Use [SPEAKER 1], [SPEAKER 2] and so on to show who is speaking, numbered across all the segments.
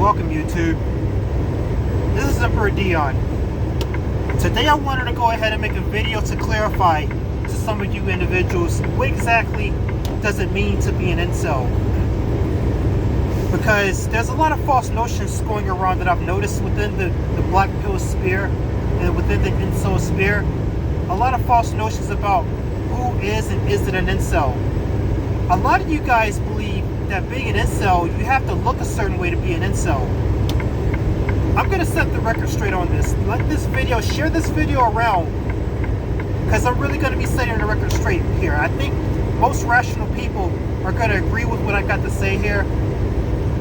[SPEAKER 1] Welcome YouTube. This is Emperor Dion. Today I wanted to go ahead and make a video to clarify to some of you individuals what exactly does it mean to be an incel. Because there's a lot of false notions going around that I've noticed within the black pill sphere and within the incel sphere. A lot of false notions about who is and isn't an incel. A lot of you guys believe that being an incel, you have to look a certain way to be an incel. I'm going to set the record straight on this. Like this video, share this video around, because I'm really going to be setting the record straight here. I think most rational people are going to agree with what I got to say here.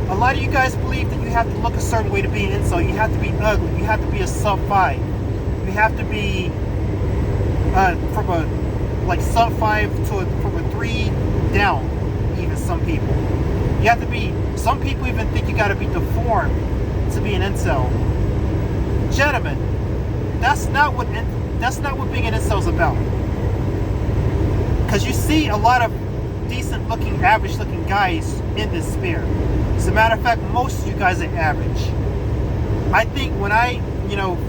[SPEAKER 1] A lot of you guys believe that you have to look a certain way to be an incel. You have to be ugly. You have to be a sub 5. You have to be from a sub 5 to from a 3 down. Even some people. You have to be. Some people even think you got to be deformed to be an incel. Gentlemen, that's not what being an incel is about. Because you see a lot of decent looking, average looking guys in this sphere. As a matter of fact, most of you guys are average. I think when I,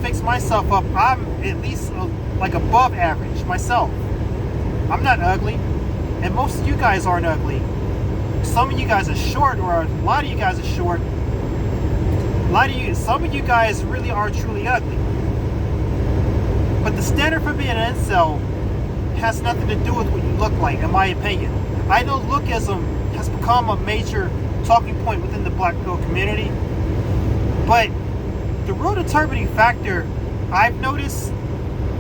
[SPEAKER 1] fix myself up, I'm at least above average myself. I'm not ugly, and most of you guys aren't ugly. Some of you guys are short, or a lot of you guys are short. Some of you guys really are truly ugly. But the standard for being an incel has nothing to do with what you look like, in my opinion. I know lookism has become a major talking point within the black pill community, but the real determining factor I've noticed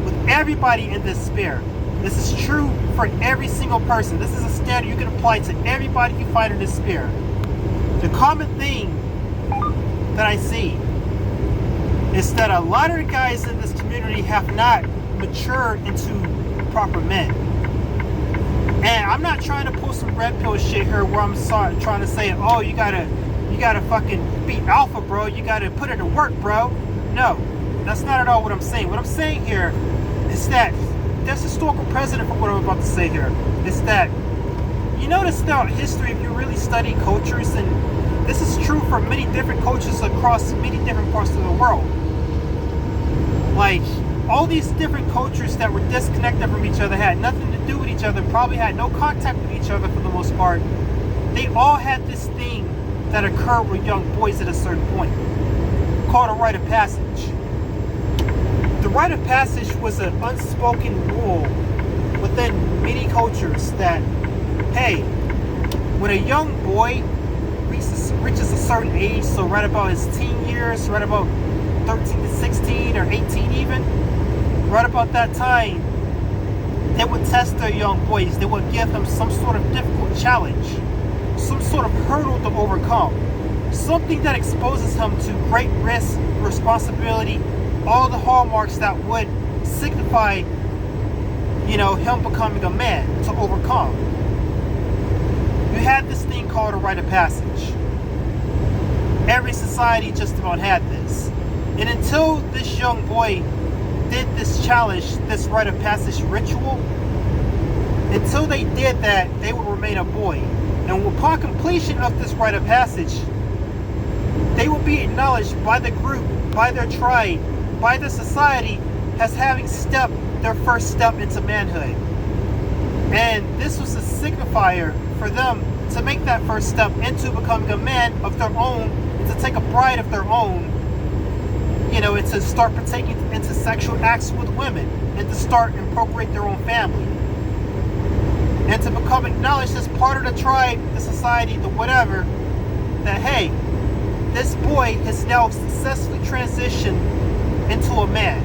[SPEAKER 1] with everybody in this sphere, this is true for every single person. This is a standard you can apply to everybody you find in this sphere. The common thing that I see is that a lot of the guys in this community have not matured into proper men. And I'm not trying to pull some red pill shit here where I'm trying to say, oh, you gotta fucking be alpha, bro. You gotta put it to work, bro. No, that's not at all what I'm saying. What I'm saying here is that there's historical precedent for what I'm about to say here. It's that you notice throughout history, if you really study cultures, and this is true for many different cultures across many different parts of the world. Like, all these different cultures that were disconnected from each other, had nothing to do with each other, probably had no contact with each other for the most part. They all had this thing that occurred with young boys at a certain point, called a rite of passage. The rite of passage was an unspoken rule within many cultures that, hey, when a young boy reaches a certain age, so right about his teen years, right about 13 to 16 or 18 even, right about that time, they would test their young boys. They would give them some sort of difficult challenge, some sort of hurdle to overcome, something that exposes him to great risk, responsibility, all the hallmarks that would signify, him becoming a man to overcome. You had this thing called a rite of passage. Every society just about had this. And until this young boy did this challenge, this rite of passage ritual, until they did that, they would remain a boy. And upon completion of this rite of passage, they will be acknowledged by the group, by their tribe, by the society as having stepped their first step into manhood. And this was a signifier for them to make that first step into becoming a man of their own, and to take a bride of their own, and to start partaking into sexual acts with women, and to start and procreate their own family, and to become acknowledged as part of the tribe, the society, the whatever, that hey, this boy has now successfully transitioned into a man.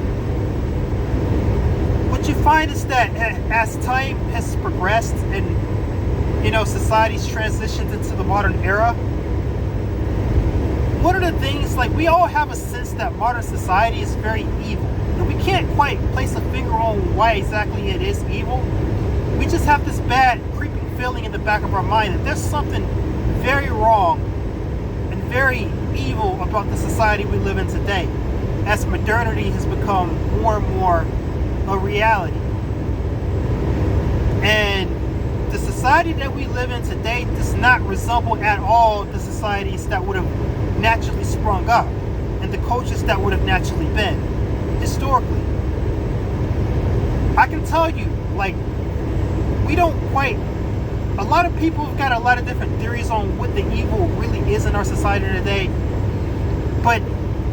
[SPEAKER 1] What you find is that as time has progressed and society's transitioned into the modern era, one of the things, we all have a sense that modern society is very evil, and we can't quite place a finger on why exactly it is evil. We just have this bad creeping feeling in the back of our mind that there's something very wrong and very evil about the society we live in today, as modernity has become more and more a reality. And the society that we live in today does not resemble at all the societies that would have naturally sprung up and the cultures that would have naturally been historically. I can tell you, like, we don't quite, a lot of people have got a lot of different theories on what the evil really is in our society today, but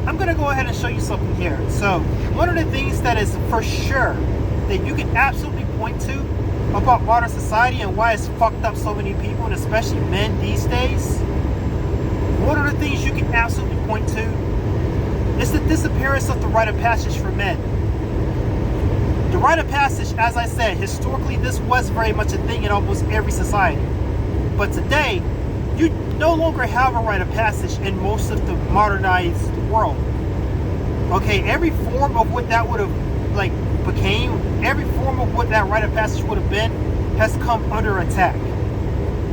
[SPEAKER 1] I'm going to go ahead and show you something here. So one of the things that is for sure that you can absolutely point to about modern society and why it's fucked up so many people, and especially men these days, one of the things you can absolutely point to is the disappearance of the rite of passage for men. The rite of passage, as I said, historically this was very much a thing in almost every society. But today, you no longer have a rite of passage in most of the modernized world. Okay, every form of what that would have like became, every form of what that rite of passage would have been, has come under attack.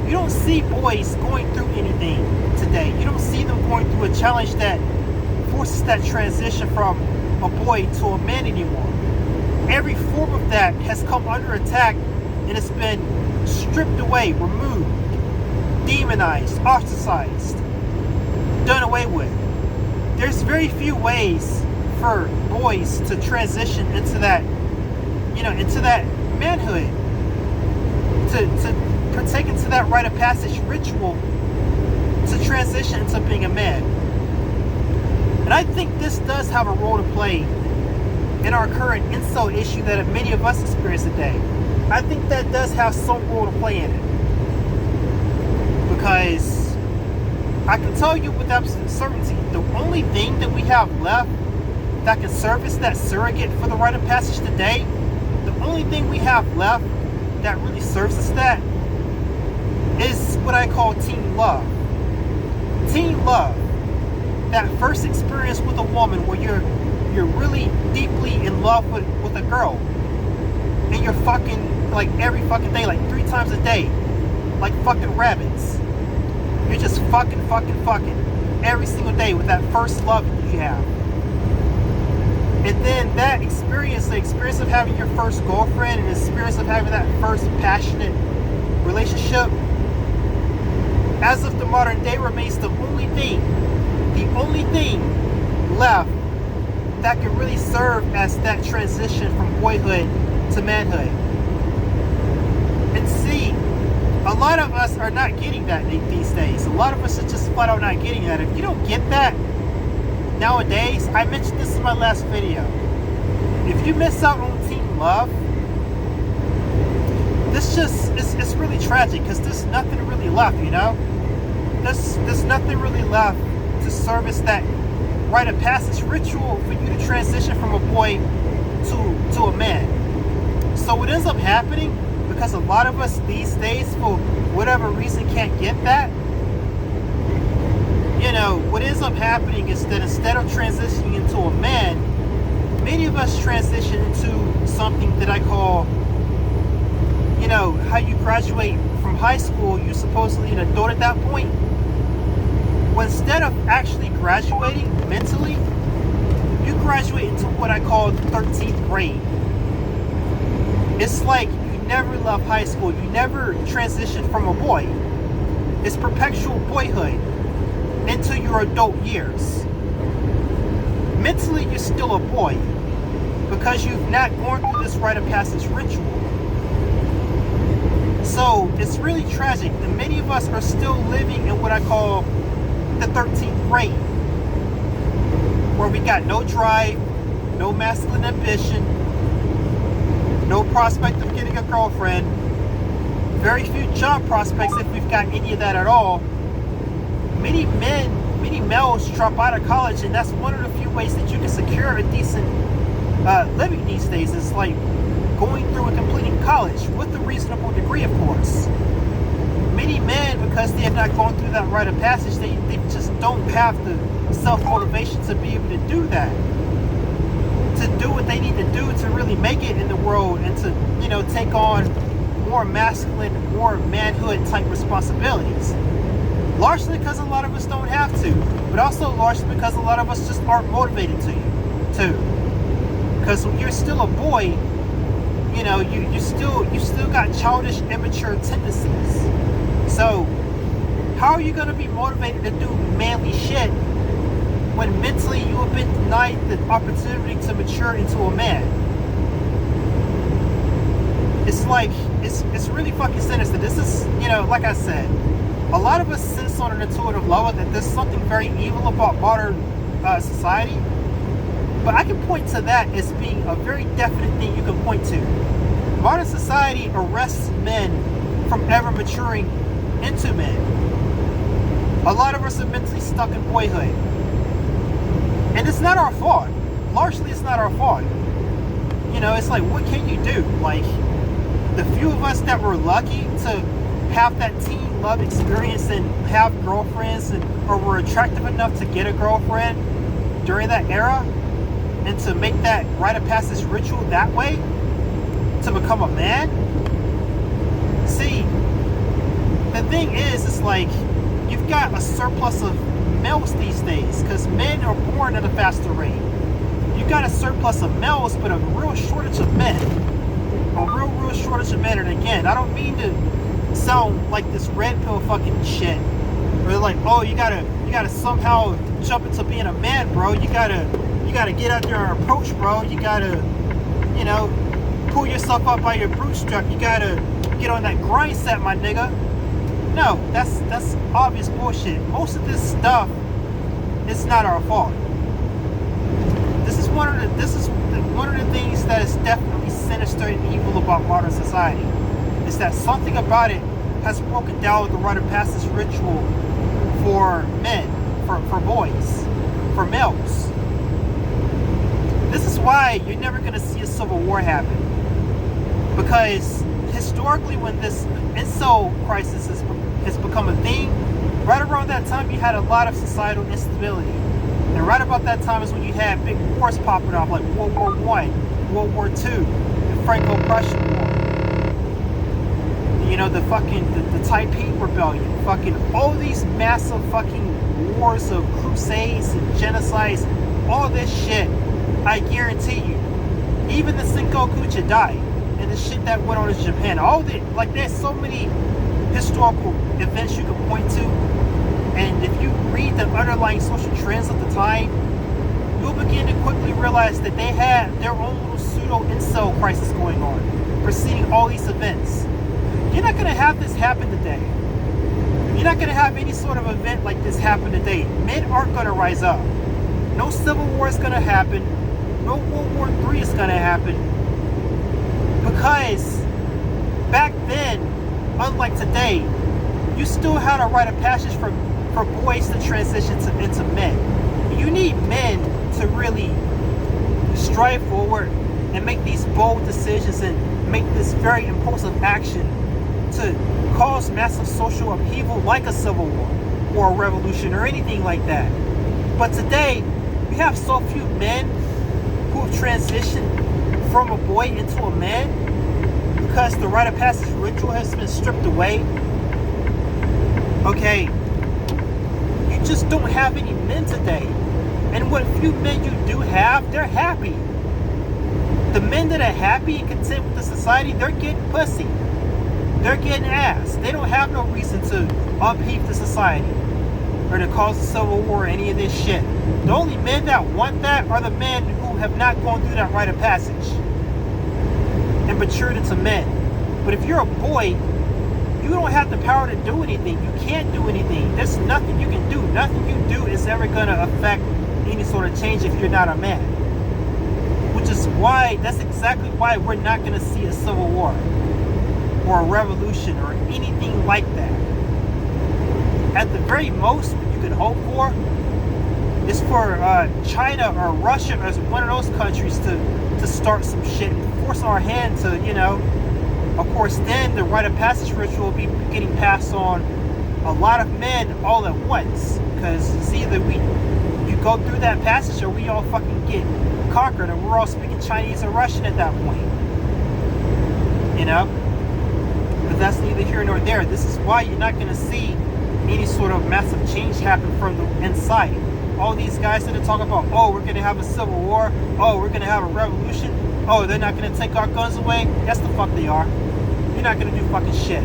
[SPEAKER 1] You don't see boys going through anything today. You don't see them going through a challenge that forces that transition from a boy to a man anymore. Every form of that has come under attack and it's been stripped away, removed, demonized, ostracized, done away with. There's very few ways for boys to transition into that, into that manhood, to partake into that rite of passage ritual, to transition into being a man. And I think this does have a role to play in our current incel issue that many of us experience today. I think that does have some role to play in it. Because I can tell you with absolute certainty, the only thing that we have left that can serve as that surrogate for the rite of passage today, the only thing we have left that really serves as that is what I call teen love. Teen love. That first experience with a woman where you're really deeply in love with a girl, and you're fucking like every fucking day, like 3 times a day, like fucking rabbits. You're just fucking every single day with that first love that you have. And then that experience, the experience of having your first girlfriend and the experience of having that first passionate relationship, as of the modern day, remains the only thing left that can really serve as that transition from boyhood to manhood. And see, a lot of us are not getting that these days. A lot of us are just flat out not getting that. If you don't get that nowadays, I mentioned this in my last video, if you miss out on teen love, this just, it's really tragic, because there's nothing really left, there's nothing really left to service that rite of passage ritual for you to transition from a boy to a man. So what ends up happening, because a lot of us these days for whatever reason can't get that, what ends up happening is that instead of transitioning into a man, many of us transition into something that I call, how you graduate from high school, you're supposedly an adult at that point. Well, instead of actually graduating mentally, you graduate into what I call the 13th grade. It's like you never left high school. You never transitioned from a boy. It's perpetual boyhood into your adult years. Mentally, you're still a boy because you've not gone through this rite of passage ritual. So it's really tragic that many of us are still living in what I call the 13th grade, where we got no drive, no masculine ambition, no prospect of getting a girlfriend, very few job prospects if we've got any of that at all. Many males drop out of college, and that's one of the few ways that you can secure a decent living these days. It's like going through and completing college with a reasonable degree, of course. Many men, because they have not gone through that rite of passage, they just don't have the self-motivation to be able to do that, to do what they need to do to really make it in the world, and to take on more masculine, more manhood type responsibilities. Largely because a lot of us don't have to, but also largely because a lot of us just aren't motivated to. Because when you're still a boy, you still got childish, immature tendencies. So How are you going to be motivated to do manly shit when mentally you have been denied the opportunity to mature into a man? It's like, it's really fucking sinister. This is, like I said, a lot of us sense on an intuitive level that there's something very evil about modern society. But I can point to that as being a very definite thing you can point to. Modern society arrests men from ever maturing into men. A lot of us are mentally stuck in boyhood. And it's not our fault. Largely, it's not our fault. It's like, what can you do? Like, the few of us that were lucky to have that teen love experience and have girlfriends or were attractive enough to get a girlfriend during that era and to make that rite of passage ritual that way to become a man. See, the thing is, it's like you've got a surplus of males these days because men are born at a faster rate. You've got a surplus of males, but a real shortage of men. A real shortage of men. And again, I don't mean to sound like this red pill fucking shit. Where like, oh, you gotta somehow jump into being a man, bro. You gotta get out there and approach, bro. You gotta, pull yourself up by your bootstrap. You gotta get on that grind set, my nigga. No, that's obvious bullshit. Most of this stuff is not our fault. This is one of the things that is definitely sinister and evil about modern society. Is that something about it has broken down with the rite of passage ritual for men, for boys, for males. This is why you're never going to see a civil war happen. Because historically, when this incel crisis has become a thing, right around that time you had a lot of societal instability. And right about that time is when you had big wars popping off, like World War I, World War II, the Franco-Prussian War. The Taiping Rebellion, fucking all these massive fucking wars of crusades and genocides, all this shit, I guarantee you. Even the Sengoku Jidai and the shit that went on in Japan, there's so many historical events you can point to, and if you read the underlying social trends of the time, you'll begin to quickly realize that they had their own little pseudo-incel crisis going on, preceding all these events. You're not going to have this happen today. You're not going to have any sort of event like this happen today. Men aren't going to rise up. No civil war is going to happen. No World War III is going to happen. Because back then, unlike today, you still had a rite of passage for boys to transition into men. You need men to really strive forward and make these bold decisions and make this very impulsive action to cause massive social upheaval like a civil war or a revolution or anything like that. But today, we have so few men who have transitioned from a boy into a man because the rite of passage ritual has been stripped away. Okay, you just don't have any men today. And what few men you do have, they're happy. The men that are happy and content with the society, they're getting pussy. They're getting ass. They don't have no reason to upheave the society or to cause a civil war or any of this shit. The only men that want that are the men who have not gone through that rite of passage and matured into men. But if you're a boy, you don't have the power to do anything. You can't do anything. There's nothing you can do. Nothing you do is ever going to affect any sort of change if you're not a man. Which is why, that's exactly why we're not going to see a civil war or a revolution or anything like that. At the very most, what you can hope for is for China or Russia as one of those countries to start some shit and force our hand to, of course, then the rite of passage ritual will be getting passed on a lot of men all at once. Because it's either you go through that passage or we all fucking get conquered and we're all speaking Chinese or Russian at that point. But that's neither here nor there. This is why you're not going to see any sort of massive change happen from the inside. All these guys that are talking about, oh, we're going to have a civil war, oh, we're going to have a revolution, oh, they're not going to take our guns away. Yes, the fuck they are. You're not going to do fucking shit.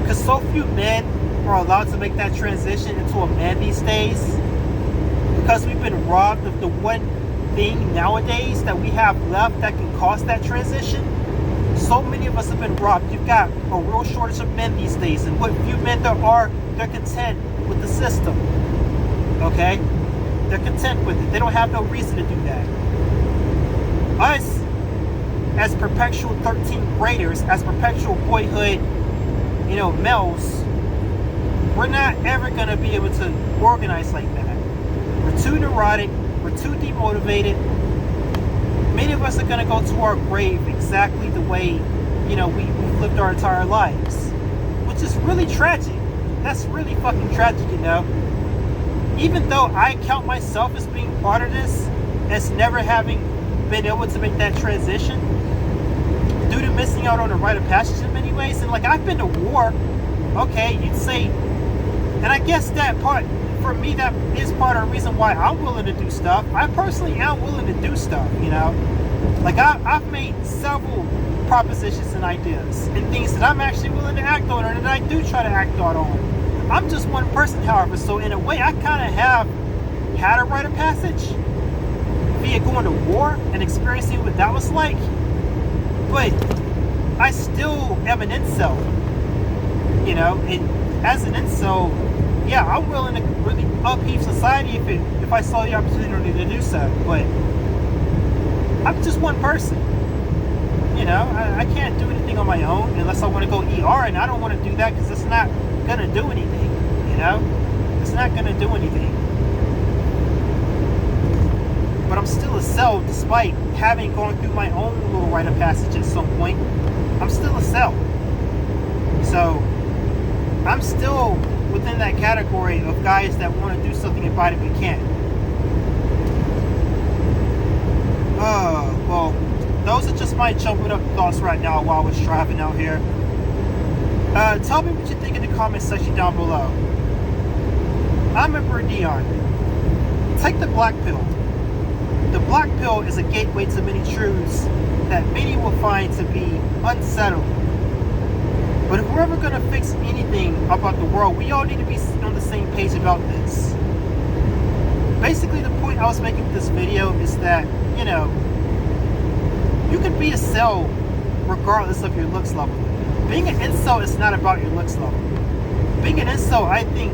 [SPEAKER 1] Because so few men are allowed to make that transition into a man these days, because we've been robbed of the one thing nowadays that we have left that can cause that transition. So many of us have been robbed. You've got a real shortage of men these days, and what few men there are, they're content with the system. Okay? They're content with it. They don't have no reason to do that. Us, as perpetual 13th graders, as perpetual boyhood, males, we're not ever going to be able to organize like that. We're too neurotic. We're too demotivated. Many of us are going to go to our grave exactly the way, we've lived our entire lives. Which is really tragic. That's really fucking tragic, Even though I count myself as being part of this, as never having been able to make that transition, due to missing out on the rite of passage in many ways. And I've been to war. Okay, you'd say, and I guess that part, for me, that is part of the reason why I'm willing to do stuff. I personally am willing to do stuff, I've made several propositions and ideas and things that I'm actually willing to act on, or that I do try to act on. I'm just one person, however, so in a way I kind of have had a rite of passage via going to war and experiencing what that was like. But I still am an incel, and as an incel, yeah, I'm willing to really upheave society if I saw the opportunity to do so. But I'm just one person, I can't do anything on my own unless I want to go ER, and I don't want to do that because it's not going to do anything, It's not going to do anything. But I'm still a cell, despite having gone through my own little rite of passage at some point. I'm still a cell. So, I'm still within that category of guys that want to do something about it but can't. Well, those are just my jumping up thoughts right now while I was driving out here. Tell me what you think in the comment section down below. I'm Emperor Dion. Take the black pill. The black pill is a gateway to many truths that many will find to be unsettling. But if we're ever going to fix anything about the world, we all need to be on the same page about this. Basically, the point I was making with this video is that, you can be a cell regardless of your looks level. Being an incel is not about your looks level. Being an incel, I think,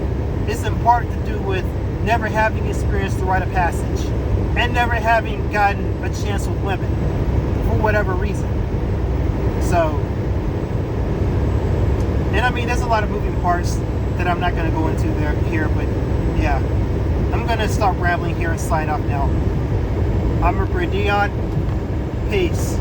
[SPEAKER 1] is in part to do with never having experienced the rite of passage and never having gotten a chance with women for whatever reason. So, and there's a lot of moving parts that I'm not going to go into here, but yeah, I'm going to stop rambling here and sign off now. I'm Emperor Dion. Peace.